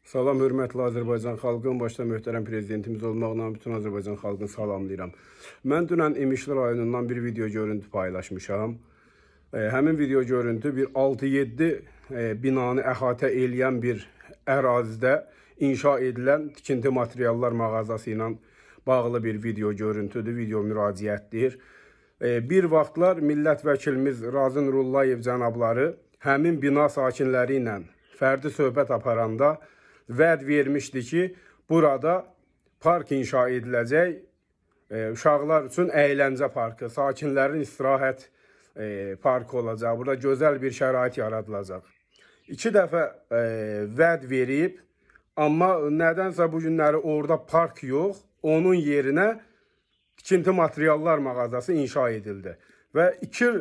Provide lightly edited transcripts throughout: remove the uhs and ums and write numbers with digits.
Salam, hörmətli Azərbaycan xalqım, başta möhtərəm prezidentimiz olmaqla bütün Azərbaycan xalqını salamlayıram. Mən dünən İmişli rayonundan bir video görüntü paylaşmışam. Həmin video görüntü bir 6-7 binanı əhatə eləyən bir ərazidə inşa edilən tikinti materiallar mağazası ilə bağlı bir video görüntüdür, video müraciətdir. Bir vaxtlar millət vəkilimiz Razi Nurullayev cənabları həmin bina sakinləri ilə fərdi söhbət aparanda vəd vermişdi ki, burada park inşa ediləcək, uşaqlar üçün əyləncə parkı, sakinlərin istirahət parkı olacaq, burada gözəl bir şərait yaradılacaq. 2 dəfə vəd verib, amma nədənsə bu günləri orada park yox, onun yerinə tikinti materiallar mağazası inşa edildi. Və 2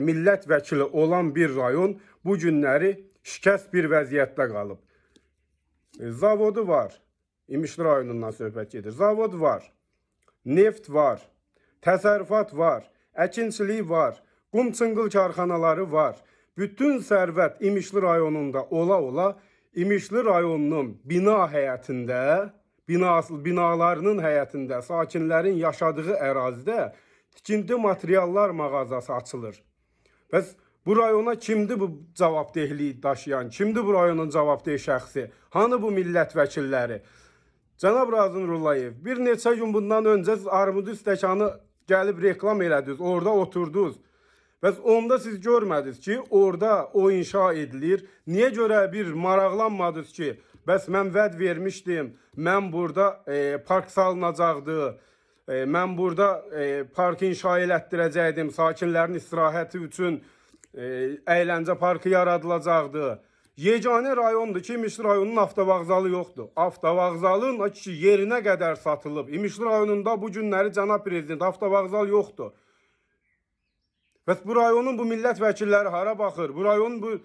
millət vəkili olan bir rayon bu günləri şikəst bir vəziyyətdə qalıb. Zavodu var, İmişli rayonundan söhbət gedir. Zavod var, neft var, təsərrüfat var, əkinçilik var, qum çınqıl karxanaları var. Bütün sərvət İmişli rayonunda ola-ola İmişli rayonunun bina həyətində, binalarının həyətində, sakinlərin yaşadığı ərazidə tikinti materiallar mağazası açılır. Bəs bu rayona kimdir bu cavabdehliyi daşıyan? Kimdir bu rayonun cavabdeh şəxsi? Hanı bu millət vəkilləri? Cənab Razi Nurullayev, bir neçə gün bundan öncə armudun stəkanı gəlib reklam elədiniz, orada oturdunuz. Bəs onda siz görmədiniz ki, orada o inşa edilir. Niyə görə bir maraqlanmadınız ki, bəs mən vəd vermişdim, mən burada park salınacaqdı, mən burada park inşa elətdirəcəkdim, sakinlərin istirahəti üçün əyləncə parkı yaradılacaqdı. Yeganə rayondur ki, İmişli rayonunun avtovağzalı yoxdur. Avtovağzalın yerinə qədər satılıb. İmişli rayonunda bu günləri cənab prezident avtovağzal yoxdur. Bəs bu rayonun bu millət vəkilləri hara baxır? Bu rayonun bu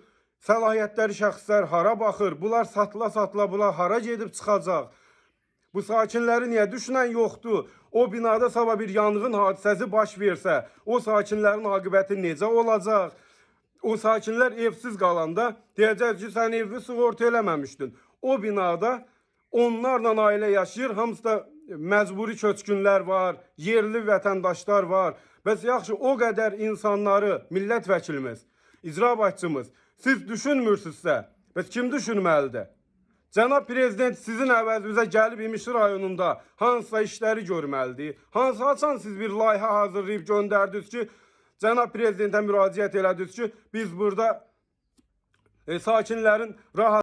səlahiyyətləri şəxslər hara baxır? Bunlar satıla-satıla bunlar hara gedib çıxacaq? Bu sakinləri niyə düşünən yoxdur? O binada sabah bir yanğın hadisəsi baş versə, o sakinlərin aqibəti necə olacaq? O sakinlər evsiz qalanda deyəcək ki, sən evi sığorta eləməmişdin. O binada onlarla ailə yaşayır, hamısı da məcburi köçkünlər var, yerli vətəndaşlar var. Bəs yaxşı, o qədər insanları millət vəkilimiz, icra başçımız, siz düşünmürsünüzsə, bəs kim düşünməlidir? Cənab prezident sizin əvəzinizə gəlib İmişli rayonunda hansısa işləri görməlidir. Hansı açan siz bir layihə hazırlayıb göndərdiniz ki, cənab prezidentə müraciət elədiniz ki, biz burada sakinlərin rahat